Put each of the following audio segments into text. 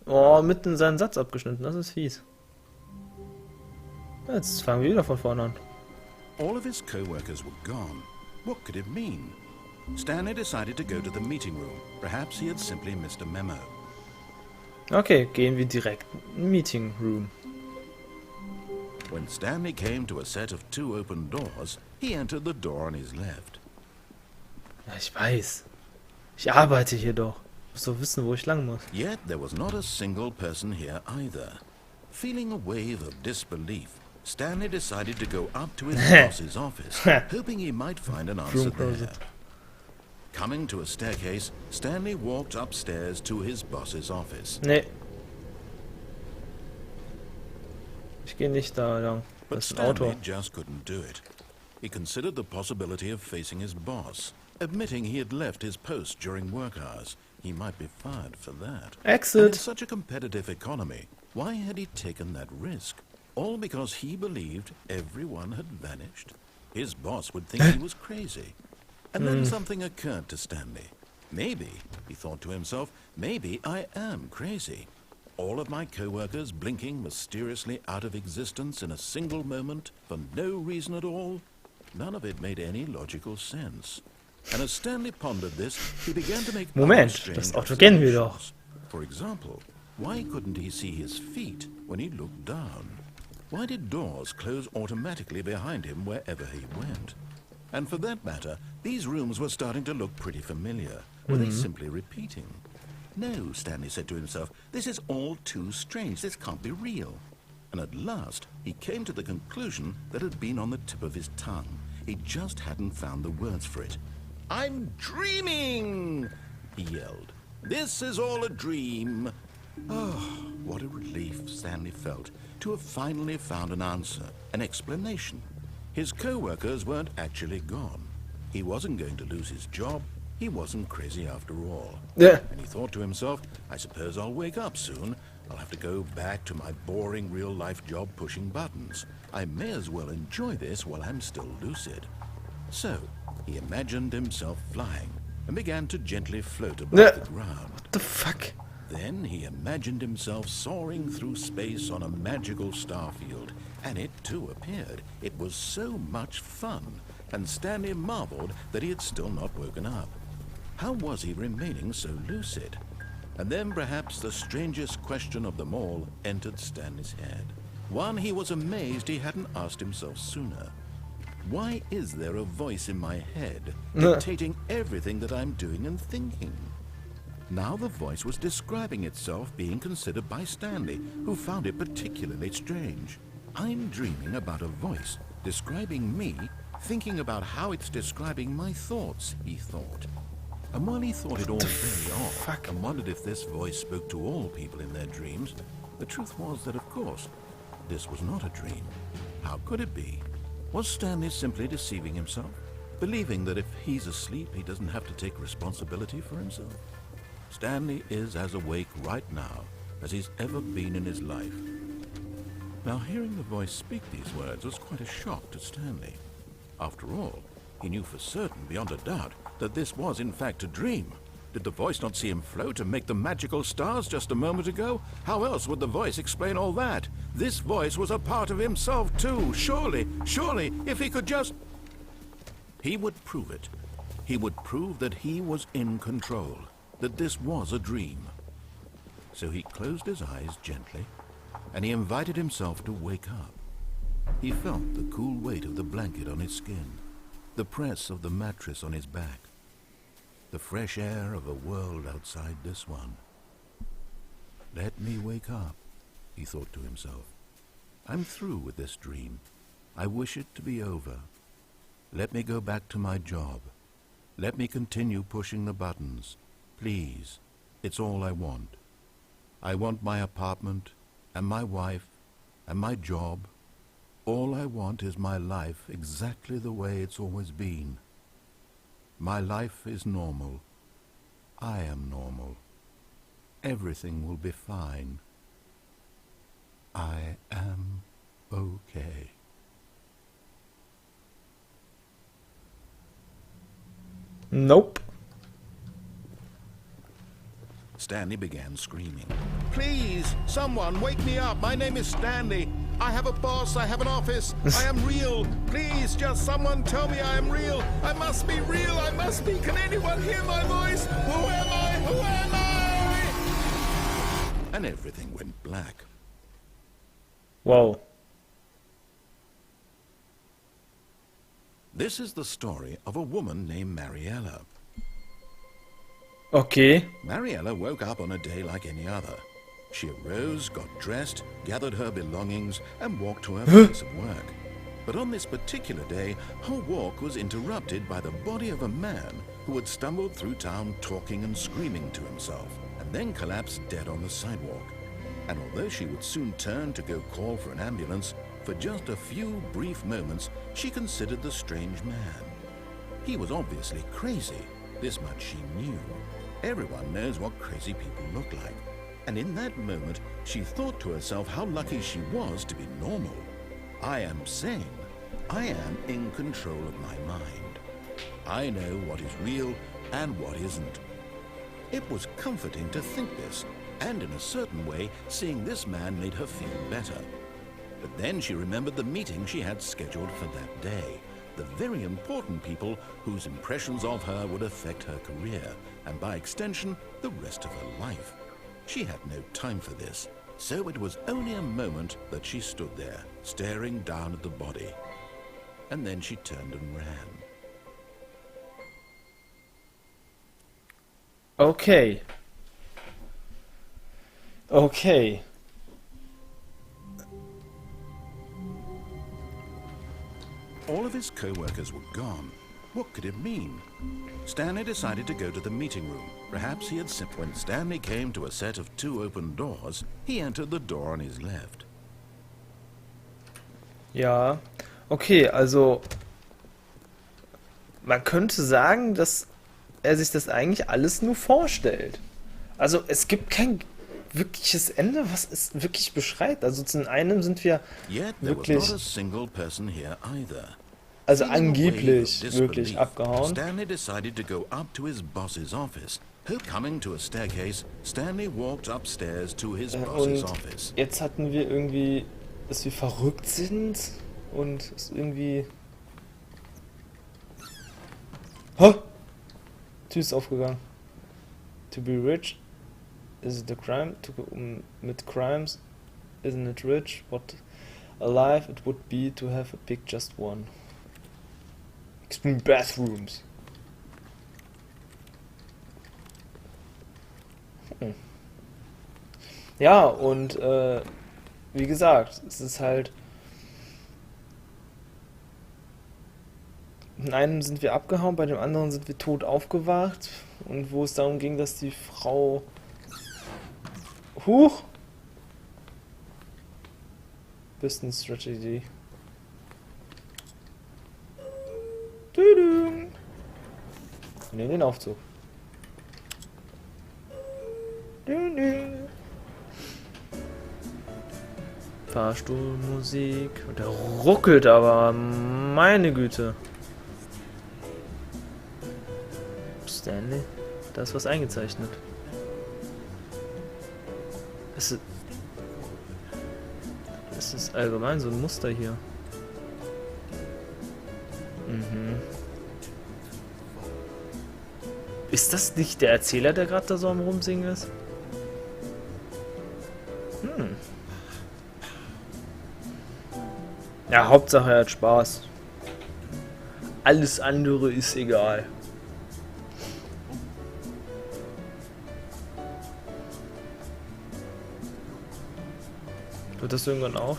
Oh, mitten seinen Satz abgeschnitten. Das ist fies. Jetzt fangen wir wieder von vorne an. All of his co-workers were gone. What could it mean? Stanley decided to go to the meeting room. Perhaps he had simply missed a memo. Okay, gehen wir direkt in den Meeting Room. When Stanley came to a set of 2 open doors, he entered the door on his left. Ja, ich weiß. Ich arbeite hier doch. Ich muss doch wissen, wo ich lang muss. Yet there was not a single person here either. Feeling a wave of disbelief, Stanley decided to go up to his boss's office, hoping he might find an answer there. Coming to a staircase, Stanley walked upstairs to his boss's office. Nee. Ich gehe nicht da lang. But Das ist ein Auto. Stanley just couldn't do it. He considered the possibility of facing his boss, admitting he had left his post during work hours. He might be fired for that. Exit. And in such a competitive economy, why had he taken that risk? All because he believed everyone had vanished? His boss would think he was crazy. And then something occurred to Stanley. Maybe, he thought to himself, maybe I am crazy. All of my co-workers blinking mysteriously out of existence in a single moment for no reason at all? None of it made any logical sense. And as Stanley pondered this, he began to make Moment, das Auto kennen wir doch. For example, why couldn't he see his feet when he looked down? Why did doors close automatically behind him wherever he went? And for that matter, these rooms were starting to look pretty familiar. Were they simply repeating? No, Stanley said to himself, this is all too strange. This can't be real. And at last, he came to the conclusion that had been on the tip of his tongue. He just hadn't found the words for it. I'm dreaming, he yelled. This is all a dream. Oh, what a relief Stanley felt to have finally found an answer, an explanation. His co-workers weren't actually gone. He wasn't going to lose his job. He wasn't crazy after all. Yeah. And he thought to himself, I suppose I'll wake up soon. I'll have to go back to my boring real-life job pushing buttons. I may as well enjoy this while I'm still lucid. So, he imagined himself flying and began to gently float above the ground. What the fuck? Then he imagined himself soaring through space on a magical starfield, and it too appeared. It was so much fun, and Stanley marveled that he had still not woken up. How was he remaining so lucid? And then perhaps the strangest question of them all entered Stanley's head. One he was amazed he hadn't asked himself sooner. Why is there a voice in my head dictating everything that I'm doing and thinking? Now the voice was describing itself being considered by Stanley, who found it particularly strange. I'm dreaming about a voice describing me, thinking about how it's describing my thoughts, he thought. And while he thought it all very odd and wondered if this voice spoke to all people in their dreams, the truth was that, of course, this was not a dream. How could it be? Was Stanley simply deceiving himself, believing that if he's asleep, he doesn't have to take responsibility for himself? Stanley is as awake right now as he's ever been in his life. Now, hearing the voice speak these words was quite a shock to Stanley. After all, he knew for certain, beyond a doubt, that this was in fact a dream. Did the voice not see him float and make the magical stars just a moment ago? How else would the voice explain all that? This voice was a part of himself too. Surely, if he could just... He would prove it. He would prove that he was in control, that this was a dream. So he closed his eyes gently, and he invited himself to wake up. He felt the cool weight of the blanket on his skin, the press of the mattress on his back, the fresh air of a world outside this one. Let me wake up, he thought to himself. I'm through with this dream. I wish it to be over. Let me go back to my job. Let me continue pushing the buttons. Please, it's all I want. I want my apartment, and my wife, and my job. All I want is my life exactly the way it's always been. My life is normal. I am normal. Everything will be fine. I am okay. Nope. Stanley began screaming. Please, someone, wake me up. My name is Stanley. I have a boss. I have an office. I am real. Please, just someone tell me I am real. I must be real. I must be. Can anyone hear my voice? Who am I? Who am I? And everything went black. Wow. This is the story of a woman named Mariella. Okay. Mariella woke up on a day like any other. She arose, got dressed, gathered her belongings, and walked to her place of work. But on this particular day, her walk was interrupted by the body of a man who had stumbled through town talking and screaming to himself, and then collapsed dead on the sidewalk. And although she would soon turn to go call for an ambulance, for just a few brief moments, she considered the strange man. He was obviously crazy. This much she knew. Everyone knows what crazy people look like. And in that moment, she thought to herself how lucky she was to be normal. I am sane. I am in control of my mind. I know what is real and what isn't. It was comforting to think this, and in a certain way, seeing this man made her feel better. But then she remembered the meeting she had scheduled for that day. The very important people whose impressions of her would affect her career, and by extension, the rest of her life. She had no time for this, so it was only a moment that she stood there, staring down at the body. And then she turned and ran. Okay. Okay. All of his co-workers were gone. What could it mean? Stanley decided to go to the meeting room. Perhaps he had simply... When Stanley came to a set of 2 open doors, he entered the door on his left. Ja. Okay, also man könnte sagen, dass er sich das eigentlich alles nur vorstellt. Also es gibt kein wirkliches Ende, was es wirklich beschreibt. Also zum einen sind wir wirklich, also angeblich wirklich abgehauen. Stanley decided to go up to his boss's office. Coming to a staircase, Stanley walked upstairs to his boss's office. Jetzt hatten wir irgendwie, dass wir verrückt sind und es irgendwie... Tür ist aufgegangen. To be rich is it a crime? Mit crimes isn't it rich? What a life it would be to have a pick just one. Extreme bathrooms. Ja, und wie gesagt, es ist halt... In einem sind wir abgehauen, bei dem anderen sind wir tot aufgewacht. Und wo es darum ging, dass die Frau... Huch! Business Strategy. Wir nehmen den Aufzug. Fahrstuhlmusik. Und der ruckelt aber, meine Güte. Stanley, da ist was eingezeichnet. Es ist allgemein so ein Muster hier. Mhm. Ist das nicht der Erzähler, der gerade da so am Rumsingen ist? Ja, Hauptsache er hat Spaß. Alles andere ist egal. Wird das irgendwann auf?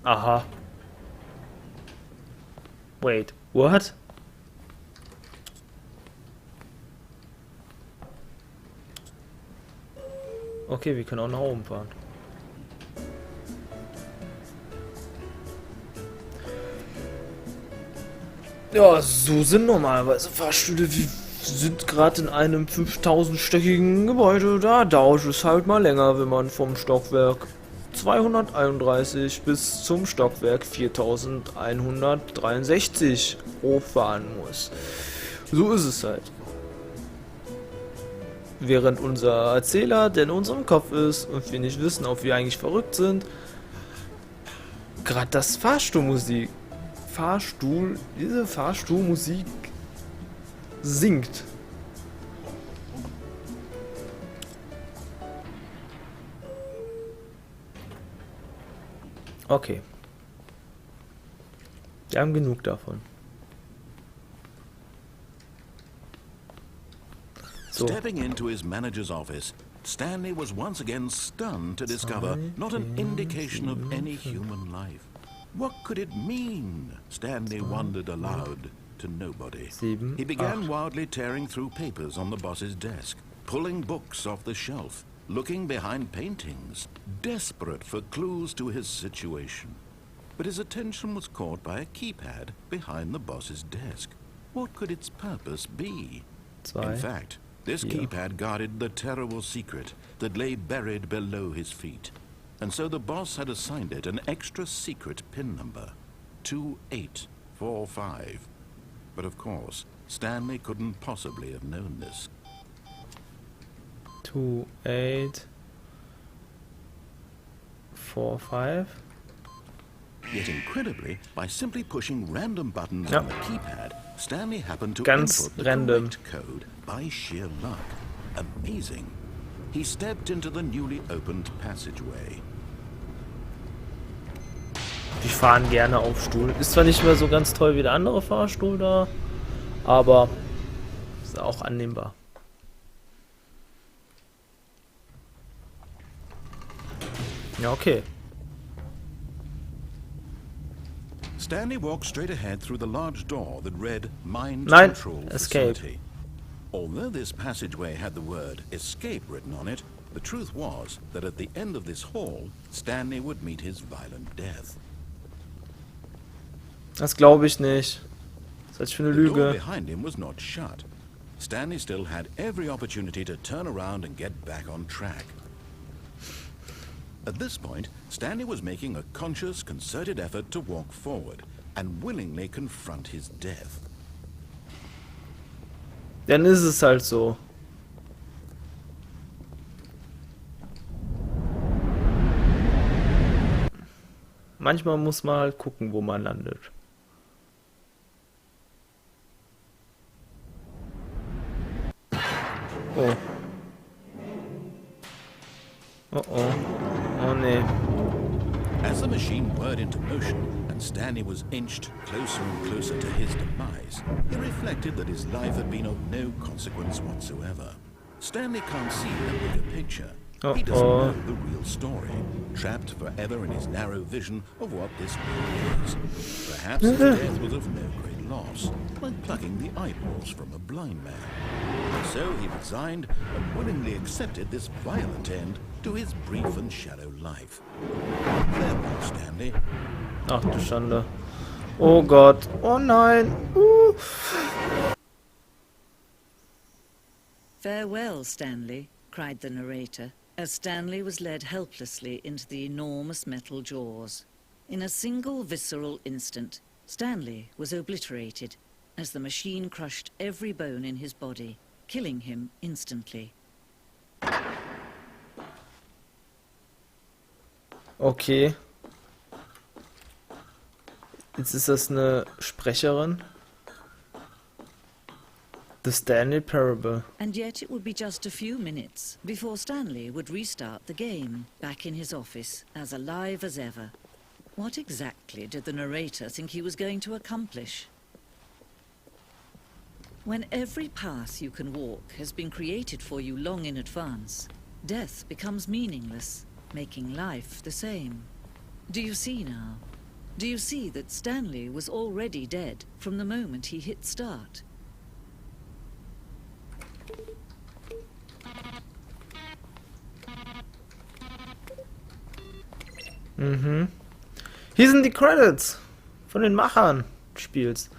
Aha. Wait, what? Okay, wir können auch nach oben fahren. Ja, so sind normalerweise Fahrstühle. Wir sind gerade in einem 5000-stöckigen Gebäude. Da dauert es halt mal länger, wenn man vom Stockwerk 231 bis zum Stockwerk 4163 hochfahren muss. So ist es halt. Während unser Erzähler, der in unserem Kopf ist und wir nicht wissen, ob wir eigentlich verrückt sind, gerade das diese Fahrstuhlmusik singt. Okay. Wir haben genug davon. So. Stepping into his manager's office, Stanley was once again stunned to discover not an indication of any human life. What could it mean? Stanley wondered aloud to nobody. He began wildly tearing through papers on the boss's desk, pulling books off the shelf, looking behind paintings, desperate for clues to his situation. But his attention was caught by a keypad behind the boss's desk. What could its purpose be? In fact, this keypad guarded the terrible secret that lay buried below his feet. And so the boss had assigned it an extra secret PIN number, 2845. But of course, Stanley couldn't possibly have known this. 2845. Yet incredibly, by simply pushing random buttons on the keypad, Stanley happened to Ganz input the random correct code by sheer luck. Amazing. He stepped into the newly opened passageway. Die fahren gerne auf Stuhl. Ist zwar nicht mehr so ganz toll wie der andere Fahrstuhl da, aber ist auch annehmbar. Ja, okay. Stanley walked straight ahead through the large door that read Mind Nein, Control escape. Facility. Although this passageway had the word escape written on it, the truth was that at the end of this hall, Stanley would meet his violent death. Das glaube ich nicht. Das ist für eine The door Lüge. behind him was not shut. Stanley still had every opportunity to turn around and get back on track. At this point, Stanley was making a conscious, concerted effort to walk forward and willingly confront his death. Dann ist es halt so. Manchmal muss man halt gucken, wo man landet. Oh. Oh oh. Oh nee. As the machine whirred into motion and Stanley was inched closer and closer to his demise, he reflected that his life had been of no consequence whatsoever. Stanley can't see the bigger picture. He doesn't know the real story, trapped forever in his narrow vision of what this world is. Perhaps his death was of no great loss, like plucking the eyeballs from a blind man. And so he resigned and willingly accepted this violent end to his brief and shallow life. Farewell, Stanley. Ach du Schande. Oh Gott. Oh nein. Farewell, Stanley, cried the narrator, as Stanley was led helplessly into the enormous metal jaws. In a single visceral instant, Stanley was obliterated as the machine crushed every bone in his body, killing him instantly. Okay. Jetzt ist das eine Sprecherin. The Stanley Parable. And yet it would be just a few minutes before Stanley would restart the game, back in his office, as alive as ever. What exactly did the narrator think he was going to accomplish? When every path you can walk has been created for you long in advance, death becomes meaningless, making life the same. Do you see now? Do you see that Stanley was already dead from the moment he hit start? Mhm. Hier sind die Credits von den Machern des Spiels.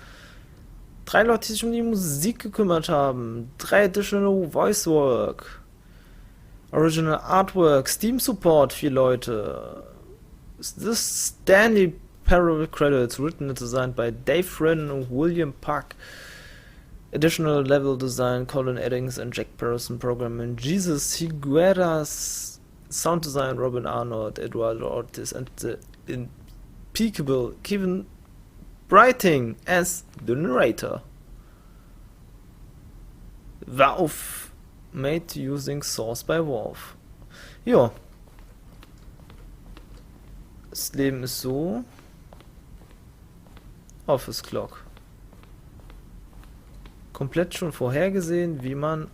3 Leute, die sich um die Musik gekümmert haben. 3 Additional Voice Work. Original Artwork. Steam Support 4 Leute. This Stanley Parable Credits written and designed by Dave Frennan und William Puck. Additional level design, Colin Eddings and Jack Pearson programming, Jesus Higuera's sound design, Robin Arnold, Eduardo Ortiz, and the impeccable Kevin Brighting as the narrator. Valve made using Source by Valve. Ja. Das Leben ist so. Office Clock. Komplett schon vorhergesehen, wie man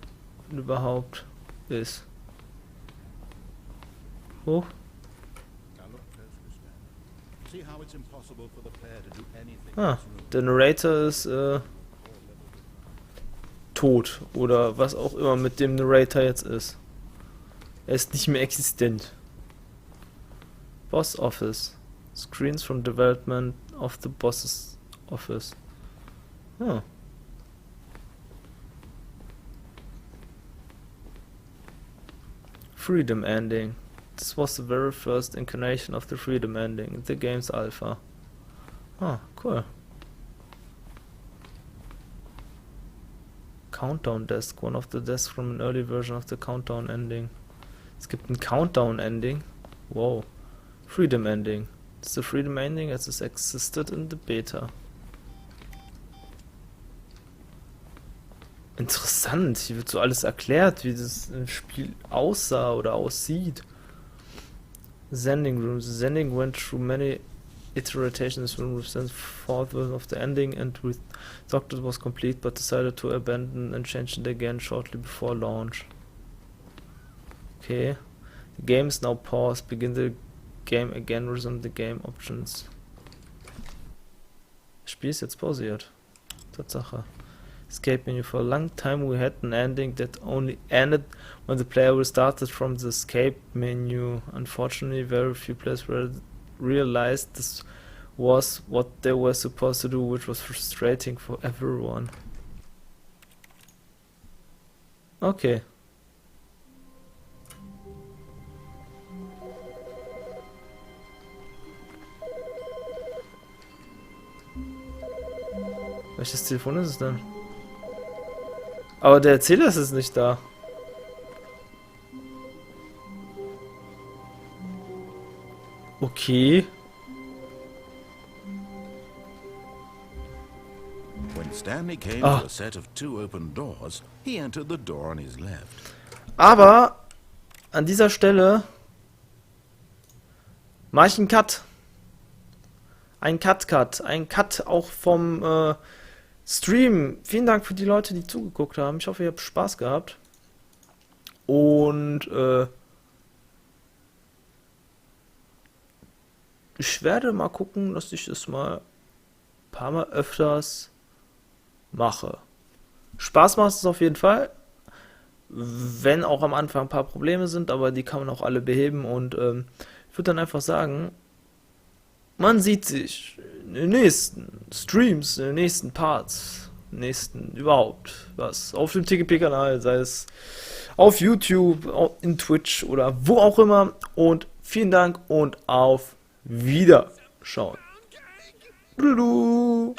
überhaupt ist. Hoch. Ah, der Narrator ist tot. Oder was auch immer mit dem Narrator jetzt ist. Er ist nicht mehr existent. Boss Office. Screens from development of the boss's office. Ah. Freedom ending. This was the very first incarnation of the freedom ending in the game's alpha. Ah, cool. Countdown desk, one of the desks from an early version of the countdown ending. Es gibt ein Countdown ending. Wow. Freedom ending. It's the freedom ending as it existed in the beta. Interessant, hier wird so alles erklärt, wie das im Spiel aussah oder aussieht. Sending room. The sending went through many iterations when we sent forth of the ending and we thought it was complete but decided to abandon and change it again shortly before launch. Okay. The game is now paused. Begin the game again, resume the game options. Das Spiel ist jetzt pausiert. Tatsache. Escape menu. For a long time we had an ending that only ended when the player restarted from the escape menu. Unfortunately, very few players realized this was what they were supposed to do, which was frustrating for everyone. Okay. Welches Telefon ist es denn? Aber der Erzähler ist es nicht da. Okay. When Stanley came to a set of 2 open doors, he entered the door on his left. Aber an dieser Stelle mache ich einen Cut. Ein Cut auch vom Stream. Vielen Dank für die Leute, die zugeguckt haben. Ich hoffe, ihr habt Spaß gehabt. Und ich werde mal gucken, dass ich es mal ein paar Mal öfters mache. Spaß macht es auf jeden Fall. Wenn auch am Anfang ein paar Probleme sind, aber die kann man auch alle beheben. Und ich würde dann einfach sagen, man sieht sich in den nächsten Streams, in den nächsten Parts, nächsten überhaupt was. Auf dem TGP-Kanal, sei es auf YouTube, in Twitch oder wo auch immer. Und vielen Dank und auf Wiederschauen. Du.